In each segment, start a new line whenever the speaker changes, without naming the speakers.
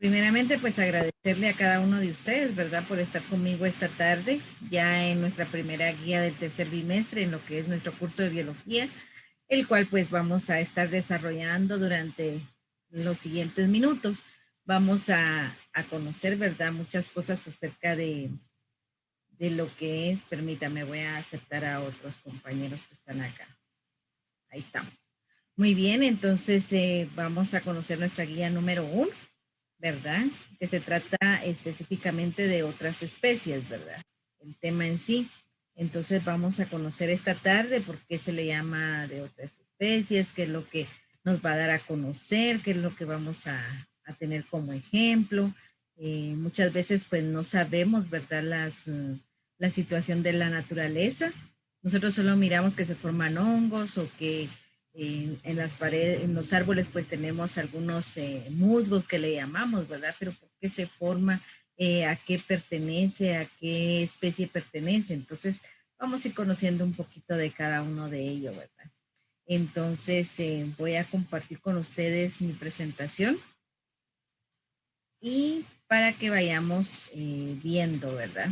Primeramente, pues agradecerle a cada uno de ustedes, ¿verdad?, por estar conmigo esta tarde, ya en nuestra primera guía del tercer bimestre, en lo que es nuestro curso de biología, el cual pues vamos a estar desarrollando durante los siguientes minutos. Vamos a conocer, ¿verdad?, muchas cosas acerca de lo que es, permítame, voy a aceptar a otros compañeros que están acá. Ahí estamos. Muy bien, entonces vamos a conocer nuestra guía número 1, ¿verdad? Que se trata específicamente de otras especies, ¿verdad? El tema en sí. Entonces vamos a conocer esta tarde por qué se le llama de otras especies, qué es lo que nos va a dar a conocer, qué es lo que vamos a tener como ejemplo. Muchas veces pues no sabemos, ¿verdad? La situación de la naturaleza. Nosotros solo miramos que se forman hongos o que en las paredes, en los árboles, pues tenemos algunos musgos que le llamamos, ¿verdad? Pero ¿por qué se forma? ¿A qué pertenece? ¿A qué especie pertenece? Entonces, vamos a ir conociendo un poquito de cada uno de ellos, ¿verdad? Entonces, voy a compartir con ustedes mi presentación y para que vayamos viendo, ¿verdad?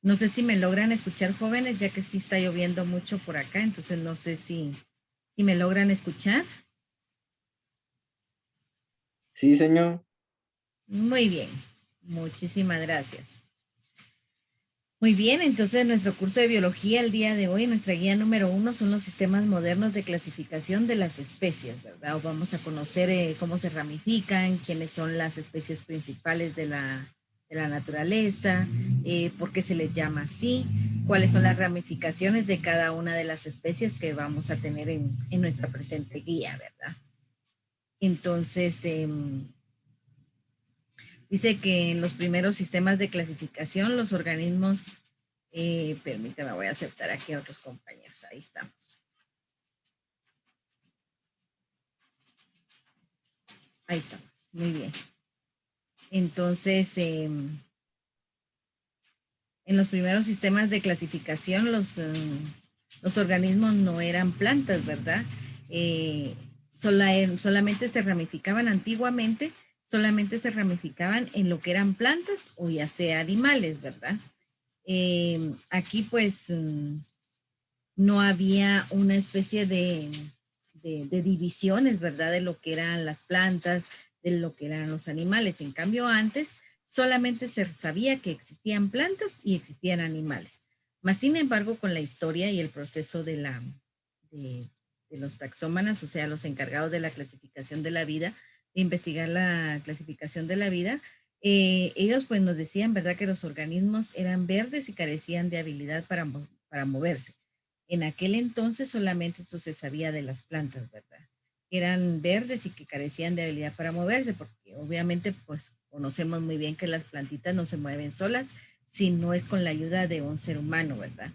No sé si me logran escuchar, jóvenes, ya que sí está lloviendo mucho por acá, entonces no sé si me logran escuchar.
Sí, señor.
Muy bien, muchísimas gracias. Muy bien, entonces nuestro curso de biología el día de hoy, nuestra guía número 1 son los sistemas modernos de clasificación de las especies, ¿verdad? Vamos a conocer cómo se ramifican, quiénes son las especies principales de la naturaleza, por qué se les llama así, cuáles son las ramificaciones de cada una de las especies que vamos a tener en nuestra presente guía, ¿verdad? Entonces, dice que en los primeros sistemas de clasificación, los organismos, permítame, voy a aceptar aquí a otros compañeros, ahí estamos. Ahí estamos, muy bien. Entonces, en los primeros sistemas de clasificación, los organismos no eran plantas, ¿verdad? Eh, solamente se ramificaban antiguamente, solamente se ramificaban en lo que eran plantas o ya sea animales, ¿verdad? Aquí pues no había una especie de divisiones, ¿verdad? De lo que eran las plantas, de lo que eran los animales. En cambio, antes solamente se sabía que existían plantas y existían animales. Más sin embargo, con la historia y el proceso de, de los taxómanos, o sea, los encargados de la clasificación de la vida, de investigar la clasificación de la vida, ellos pues nos decían, ¿verdad?, que los organismos eran verdes y carecían de habilidad para moverse. En aquel entonces solamente eso se sabía de las plantas, ¿verdad? Eran verdes y que carecían de habilidad para moverse, porque obviamente pues conocemos muy bien que las plantitas no se mueven solas si no es con la ayuda de un ser humano, ¿verdad?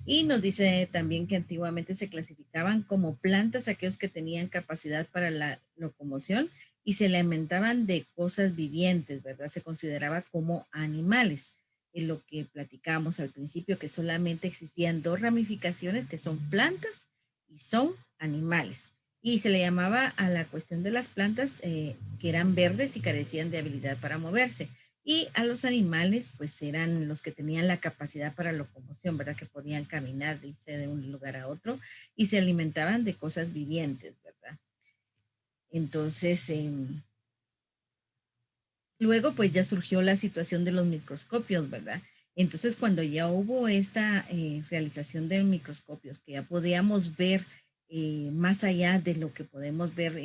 Y nos dice también que antiguamente se clasificaban como plantas aquellos que tenían capacidad para la locomoción y se alimentaban de cosas vivientes, ¿verdad? Se consideraba como animales. En lo que platicábamos al principio, que solamente existían dos ramificaciones, que son plantas y son animales. Y se le llamaba a la cuestión de las plantas que eran verdes y carecían de habilidad para moverse. Y a los animales, pues eran los que tenían la capacidad para locomoción, ¿verdad? Que podían caminar, irse de un lugar a otro y se alimentaban de cosas vivientes, ¿verdad? Entonces, luego, pues ya surgió la situación de los microscopios, ¿verdad? Entonces, cuando ya hubo esta realización de microscopios, que ya podíamos ver más allá de lo que podemos ver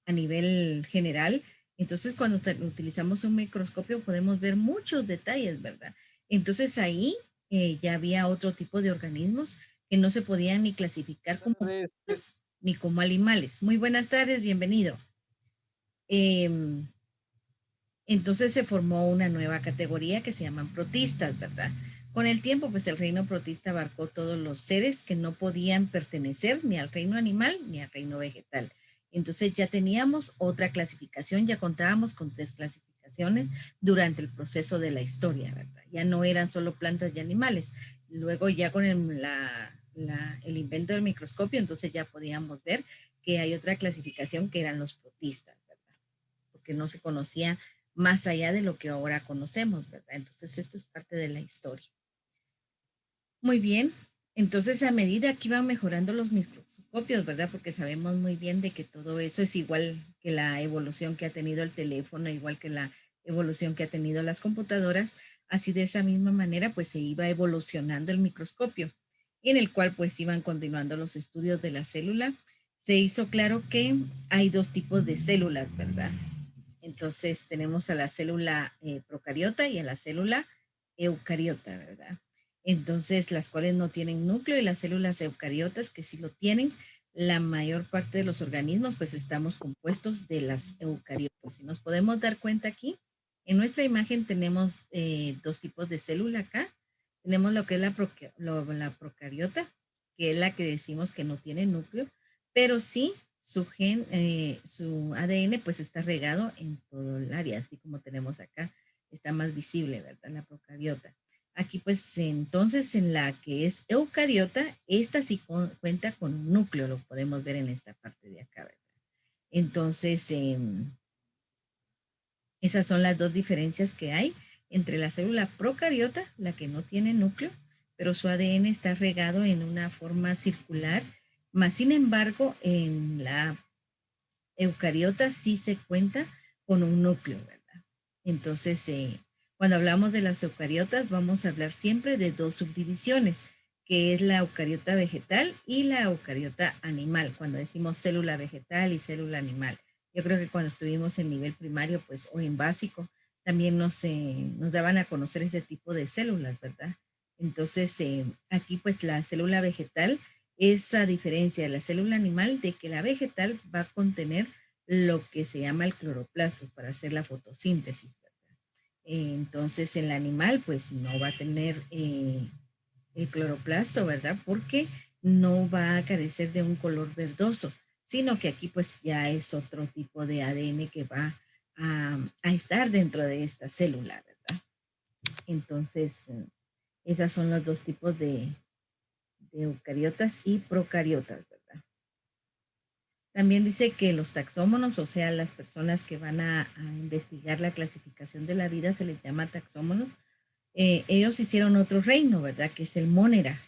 a nivel general, entonces cuando utilizamos un microscopio podemos ver muchos detalles, ¿verdad? Entonces ahí ya había otro tipo de organismos que no se podían ni clasificar como
Tardes.
plantas ni como animales. Muy buenas tardes, bienvenido. Em, entonces se formó una nueva categoría que se llaman protistas, ¿verdad? Con el tiempo, pues el reino protista abarcó todos los seres que no podían pertenecer ni al reino animal ni al reino vegetal. Entonces ya teníamos otra clasificación, ya contábamos con 3 clasificaciones durante el proceso de la historia, ¿verdad? Ya no eran solo plantas y animales. Luego ya con el invento del microscopio, entonces ya podíamos ver que hay otra clasificación que eran los protistas, ¿verdad? porque no se conocía más allá de lo que ahora conocemos, ¿verdad? Entonces, esto es parte de la historia. Muy bien. Entonces, a medida que iban mejorando los microscopios, ¿verdad? Porque sabemos muy bien de que todo eso es igual que la evolución que ha tenido el teléfono, igual que la evolución que ha tenido las computadoras, así de esa misma manera, pues se iba evolucionando el microscopio, en el cual pues iban continuando los estudios de la célula. Se hizo claro que hay dos tipos de células, ¿verdad? Entonces tenemos a la célula procariota y a la célula eucariota, ¿verdad? Entonces, las cuales no tienen núcleo y las células eucariotas que sí lo tienen, la mayor parte de los organismos, pues estamos compuestos de las eucariotas. Si nos podemos dar cuenta aquí, en nuestra imagen tenemos dos tipos de célula acá. Tenemos lo que es la procariota, que es la que decimos que no tiene núcleo, pero sí su ADN pues está regado en todo el área, así como tenemos acá, está más visible, ¿verdad? La procariota. Aquí pues entonces en la que es eucariota, esta sí cuenta con un núcleo, lo podemos ver en esta parte de acá, ¿verdad? Entonces, esas son las dos diferencias que hay entre la célula procariota, la que no tiene núcleo, pero su ADN está regado en una forma circular, más sin embargo en la eucariota sí se cuenta con un núcleo, ¿verdad? Entonces, cuando hablamos de las eucariotas, vamos a hablar siempre de dos subdivisiones, que es la eucariota vegetal y la eucariota animal, cuando decimos célula vegetal y célula animal. Yo creo que cuando estuvimos en nivel primario, pues, o en básico, también nos daban a conocer ese tipo de células, ¿verdad? Entonces, aquí, pues, la célula vegetal es a diferencia de la célula animal, de que la vegetal va a contener lo que se llama el cloroplastos para hacer la fotosíntesis, ¿verdad? Entonces, el animal, pues, no va a tener el cloroplasto, ¿verdad? Porque no va a carecer de un color verdoso, sino que aquí, pues, ya es otro tipo de ADN que va a estar dentro de esta célula, ¿verdad? Entonces, esos son los dos tipos de eucariotas y procariotas, ¿verdad? También dice que los taxómonos, o sea, las personas que van a investigar la clasificación de la vida, se les llama taxómonos. Ellos hicieron otro reino, ¿verdad? Que es el Monera.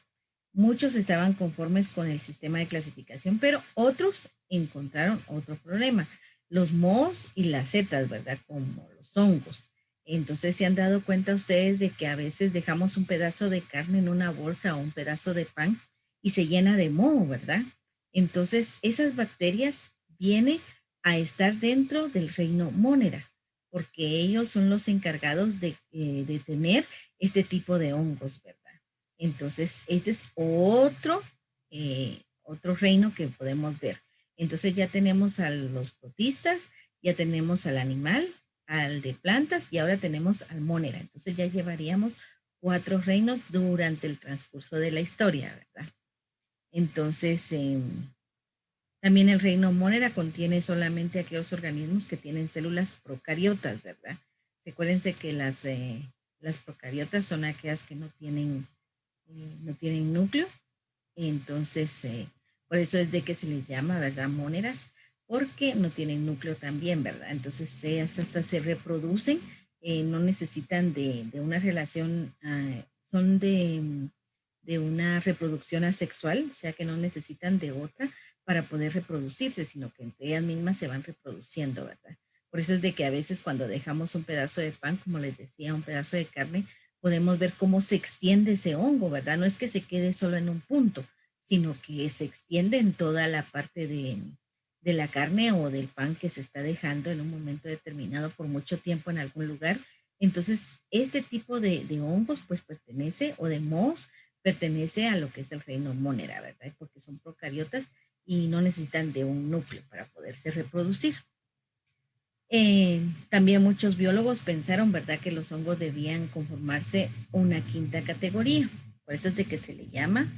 Muchos estaban conformes con el sistema de clasificación, pero otros encontraron otro problema. Los mohos y las setas, ¿verdad? Como los hongos. Entonces, se han dado cuenta ustedes de que a veces dejamos un pedazo de carne en una bolsa o un pedazo de pan y se llena de moho, ¿verdad? Entonces, esas bacterias vienen a estar dentro del reino Monera, porque ellos son los encargados de tener este tipo de hongos, ¿verdad? Entonces, este es otro reino que podemos ver. Entonces ya tenemos a los protistas, ya tenemos al animal, al de plantas y ahora tenemos al monera. Entonces ya llevaríamos 4 reinos durante el transcurso de la historia, ¿verdad? Entonces, también el reino monera contiene solamente aquellos organismos que tienen células procariotas, ¿verdad? Recuérdense que las procariotas son aquellas que no tienen núcleo. Entonces, por eso es de que se les llama, ¿verdad? Móneras, porque no tienen núcleo también, ¿verdad? Entonces, ellas hasta se reproducen, no necesitan de una relación, son de una reproducción asexual, o sea que no necesitan de otra para poder reproducirse, sino que entre ellas mismas se van reproduciendo, ¿verdad? Por eso es de que a veces cuando dejamos un pedazo de pan, como les decía, un pedazo de carne, podemos ver cómo se extiende ese hongo, ¿verdad? No es que se quede solo en un punto, sino que se extiende en toda la parte de la carne o del pan que se está dejando en un momento determinado por mucho tiempo en algún lugar. Entonces, este tipo de hongos, pues pertenece, o de mohos, pertenece a lo que es el reino Monera, ¿verdad? Porque son procariotas y no necesitan de un núcleo para poderse reproducir. También muchos biólogos pensaron, ¿verdad?, que los hongos debían conformarse una quinta categoría. Por eso es de que se le llama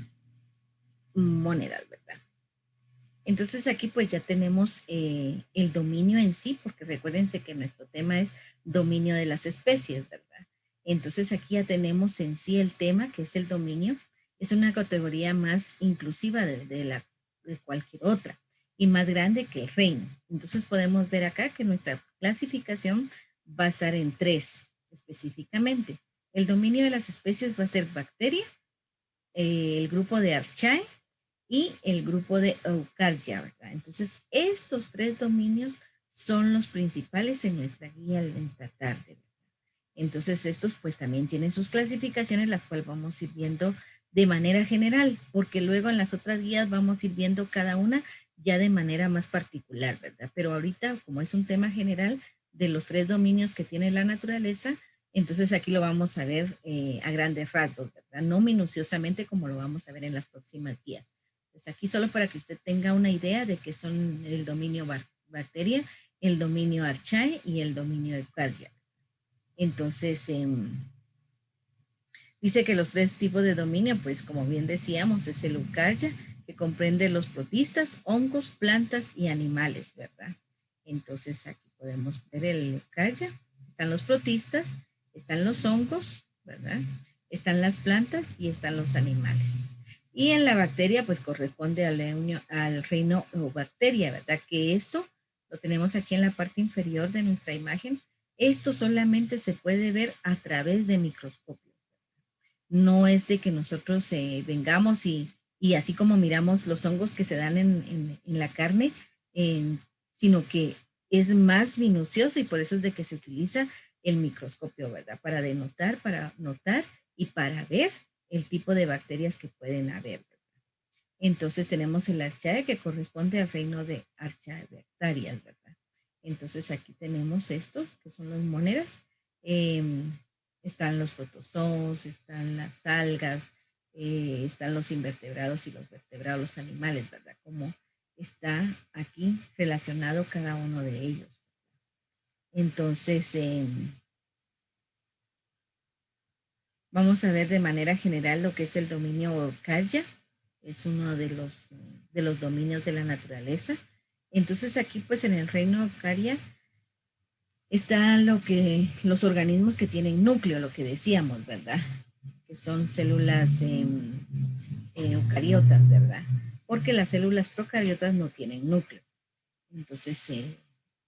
monedas, ¿verdad? Entonces aquí pues ya tenemos el dominio en sí, porque recuérdense que nuestro tema es dominio de las especies, ¿verdad? Entonces aquí ya tenemos en sí el tema, que es el dominio. Es una categoría más inclusiva de cualquier otra. y más grande que el reino. Entonces podemos ver acá que nuestra clasificación va a estar en 3 específicamente. El dominio de las especies va a ser bacteria, el grupo de Archaea y el grupo de Eucardia, ¿verdad? Entonces, estos 3 dominios son los principales en nuestra guía alimentar. Entonces, estos pues también tienen sus clasificaciones, las cuales vamos a ir viendo de manera general, porque luego en las otras guías vamos a ir viendo cada una ya de manera más particular, ¿verdad? Pero ahorita, como es un tema general de los 3 dominios que tiene la naturaleza, entonces aquí lo vamos a ver a grandes rasgos, ¿verdad? No minuciosamente como lo vamos a ver en las próximas guías. Pues aquí solo para que usted tenga una idea de qué son el dominio bacteria, el dominio Archaea y el dominio Eucardia. Entonces, dice que los 3 tipos de dominio, pues como bien decíamos, es el Eucardia, que comprende los protistas, hongos, plantas y animales, ¿verdad? Entonces aquí podemos ver el Eucardia, están los protistas, están los hongos, ¿verdad? Están las plantas y están los animales. Y en la bacteria, pues corresponde al reino Eubacteria, ¿verdad? Que esto lo tenemos aquí en la parte inferior de nuestra imagen. Esto solamente se puede ver a través de microscopio. No es de que nosotros vengamos y así como miramos los hongos que se dan en la carne, sino que es más minucioso y por eso es de que se utiliza el microscopio, ¿verdad? Para denotar, para notar y para ver el tipo de bacterias que pueden haber, ¿verdad? Entonces tenemos el Archaea que corresponde al reino de Archaeobacterias, ¿verdad? Entonces aquí tenemos estos que son las monedas. Están los protozoos, están las algas, están los invertebrados y los vertebrados, los animales, ¿verdad? Como está aquí relacionado cada uno de ellos. Entonces, vamos a ver de manera general lo que es el dominio Eucardia. Es uno de los dominios de la naturaleza. Entonces aquí pues en el reino Eucardia está los organismos que tienen núcleo, lo que decíamos, ¿verdad? Que son células eucariotas, ¿verdad? Porque las células procariotas no tienen núcleo. Entonces,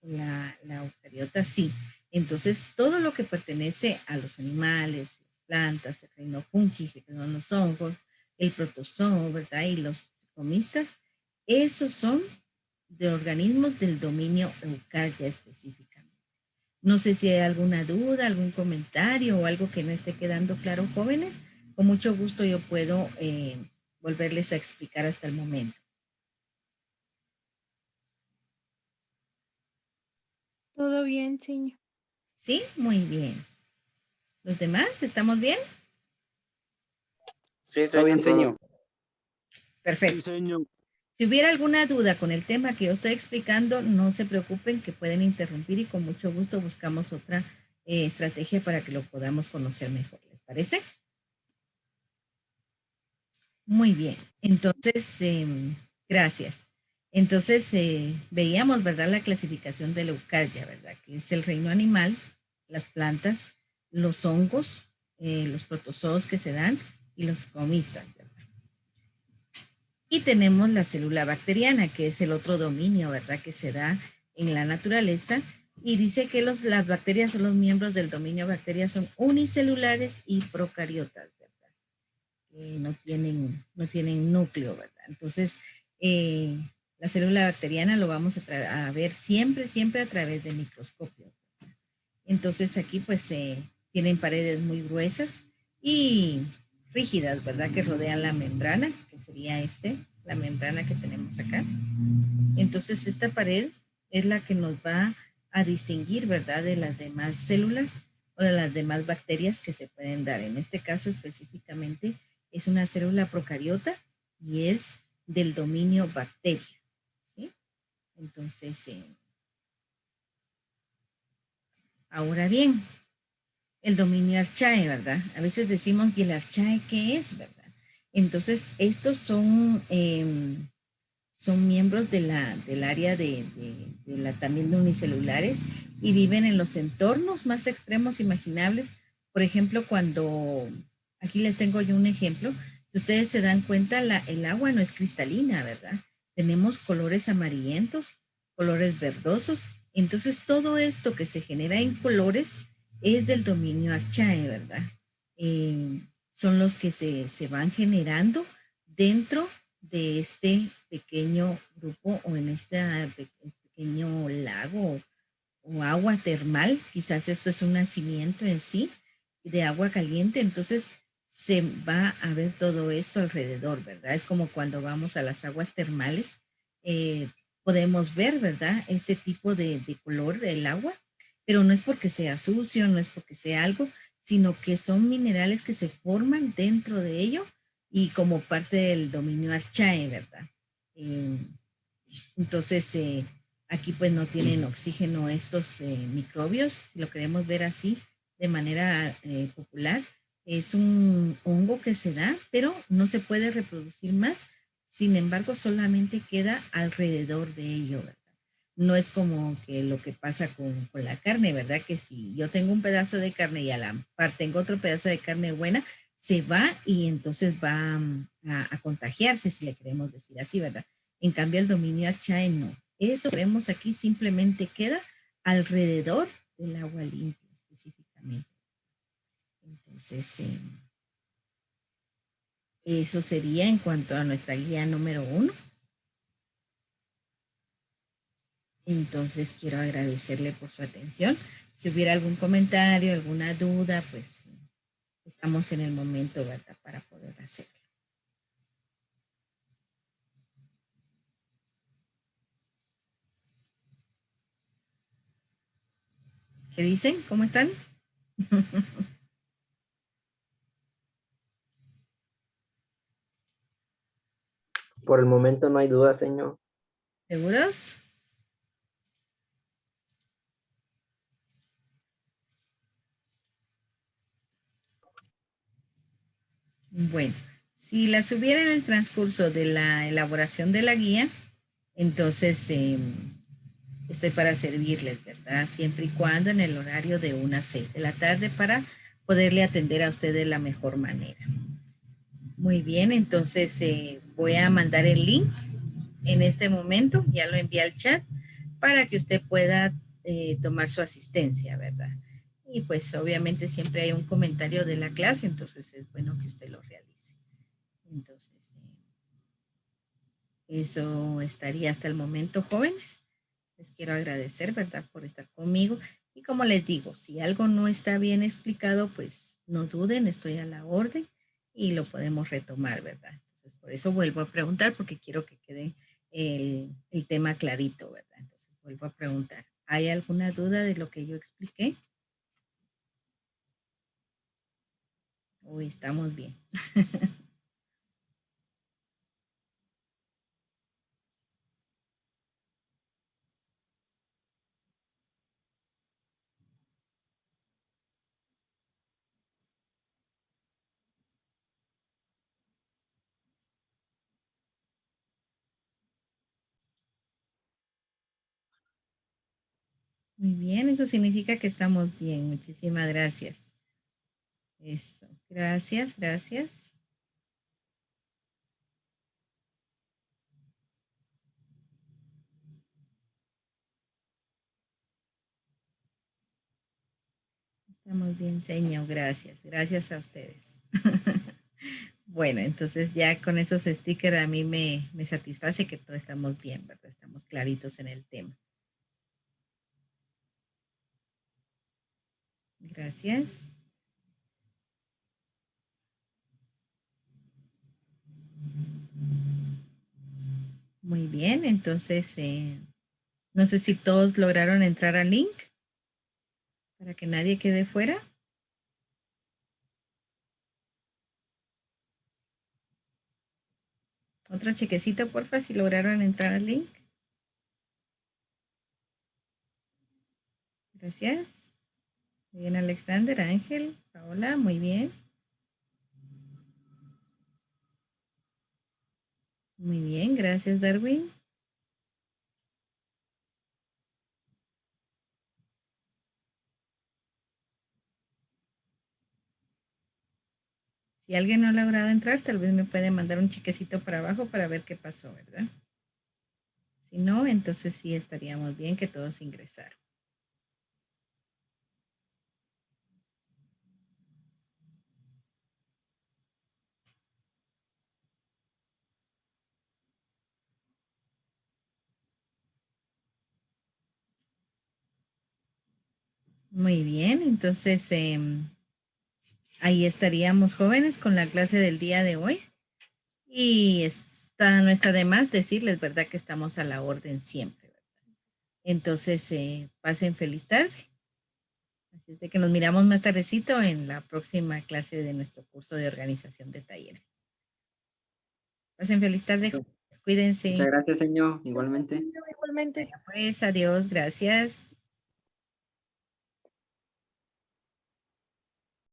la eucariota sí. Entonces, todo lo que pertenece a los animales, las plantas, el reino fungi, que son los hongos, el protozoo, ¿verdad? Y los tricomistas, esos son de organismos del dominio Eucardia específicamente. No sé si hay alguna duda, algún comentario o algo que no esté quedando claro, jóvenes. Con mucho gusto yo puedo volverles a explicar hasta el momento.
Todo bien, señor.
¿Sí? Muy bien. ¿Los demás? ¿Estamos bien?
Sí, está bien, señor.
Perfecto.
Sí, señor.
Si hubiera alguna duda con el tema que yo estoy explicando, no se preocupen que pueden interrumpir y con mucho gusto buscamos otra estrategia para que lo podamos conocer mejor. ¿Les parece? Muy bien. Entonces, gracias. Entonces, veíamos, ¿verdad? La clasificación de la Eucardia, ¿verdad? Que es el reino animal, las plantas, los hongos, los protozoos que se dan y los comistas, ¿verdad? Y tenemos la célula bacteriana, que es el otro dominio, ¿verdad? Que se da en la naturaleza. Y dice que las bacterias son los miembros del dominio bacteria, son unicelulares y procariotas, ¿verdad? No tienen núcleo, ¿verdad? Entonces, la célula bacteriana lo vamos a ver siempre, siempre a través de microscopio. Entonces, aquí pues tienen paredes muy gruesas y rígidas, ¿verdad? Que rodean la membrana, que sería la membrana que tenemos acá. Entonces, esta pared es la que nos va a distinguir, ¿verdad? De las demás células o de las demás bacterias que se pueden dar. En este caso específicamente es una célula procariota y es del dominio bacteria, ¿sí? Entonces, ahora bien, el dominio Archaea, ¿verdad? A veces decimos, ¿y el Archaea qué es, verdad? Entonces, estos son miembros del área también de unicelulares y viven en los entornos más extremos imaginables. Por ejemplo, aquí les tengo yo un ejemplo. Si ustedes se dan cuenta, el agua no es cristalina, ¿verdad? tenemos colores amarillentos, colores verdosos. Entonces, todo esto que se genera en colores es del dominio Archae, ¿verdad? Son los que se van generando dentro de este pequeño grupo o en este pequeño lago o agua termal. Quizás esto es un nacimiento en sí de agua caliente, entonces se va a ver todo esto alrededor, ¿verdad? Es como cuando vamos a las aguas termales, podemos ver, ¿verdad? Este tipo de color del agua, pero no es porque sea sucio, no es porque sea algo, sino que son minerales que se forman dentro de ello y como parte del dominio Archae, ¿verdad? Eh, entonces, aquí pues no tienen oxígeno estos microbios, si lo queremos ver así de manera popular. Es un hongo que se da, pero no se puede reproducir más. Sin embargo, solamente queda alrededor de ello, ¿verdad? No es como que lo que pasa con la carne, ¿verdad? Que si yo tengo un pedazo de carne y a la par tengo otro pedazo de carne buena, se va y entonces va a contagiarse, si le queremos decir así, ¿verdad? En cambio, el dominio Archae no. Eso que vemos aquí simplemente queda alrededor del agua limpia específicamente. Entonces, eso sería en cuanto a nuestra guía número 1. Entonces, quiero agradecerle por su atención. Si hubiera algún comentario, alguna duda, pues estamos en el momento, ¿verdad?, para poder hacerlo. ¿Qué dicen? ¿Cómo están?
Por el momento no hay duda, señor.
¿Seguros? Bueno, si las hubiera en el transcurso de la elaboración de la guía, entonces estoy para servirles, ¿verdad? Siempre y cuando en el horario de 1 a 6 de la tarde para poderle atender a usted de la mejor manera. Muy bien, entonces voy a mandar el link en este momento, ya lo envié al chat, para que usted pueda tomar su asistencia, ¿verdad? Y pues obviamente siempre hay un comentario de la clase, entonces es bueno que usted lo realice. Entonces, eso estaría hasta el momento, jóvenes. Les quiero agradecer, ¿verdad?, por estar conmigo. Y como les digo, si algo no está bien explicado, pues no duden, estoy a la orden y lo podemos retomar, ¿verdad? Entonces, por eso vuelvo a preguntar, porque quiero que quede el tema clarito, ¿verdad? Entonces, vuelvo a preguntar. ¿Hay alguna duda de lo que yo expliqué? Hoy estamos bien. Muy bien, eso significa que estamos bien. Muchísimas gracias. Eso, gracias, gracias. Estamos bien, señor. Gracias. Gracias a ustedes. Bueno, entonces ya con esos stickers a mí me satisface que todos estamos bien, ¿verdad? Estamos claritos en el tema. Gracias. Muy bien, entonces no sé si todos lograron entrar al link para que nadie quede fuera. Otro chequecito, porfa, si lograron entrar al link. Gracias. Muy bien, Alexander, Ángel, Paola, muy bien. Muy bien, gracias, Darwin. Si alguien no ha logrado entrar, tal vez me puede mandar un chequecito para abajo para ver qué pasó, ¿verdad? Si no, entonces sí estaríamos bien que todos ingresaran. Muy bien, entonces ahí estaríamos jóvenes con la clase del día de hoy. Y no está de más decirles, ¿verdad? Que estamos a la orden siempre, ¿verdad? Entonces, pasen feliz tarde. Así es de que nos miramos más tardecito en la próxima clase de nuestro curso de organización de talleres. Pasen feliz tarde,
Muchas
cuídense.
gracias, señor. Igualmente.
Igualmente.
Pues adiós, gracias.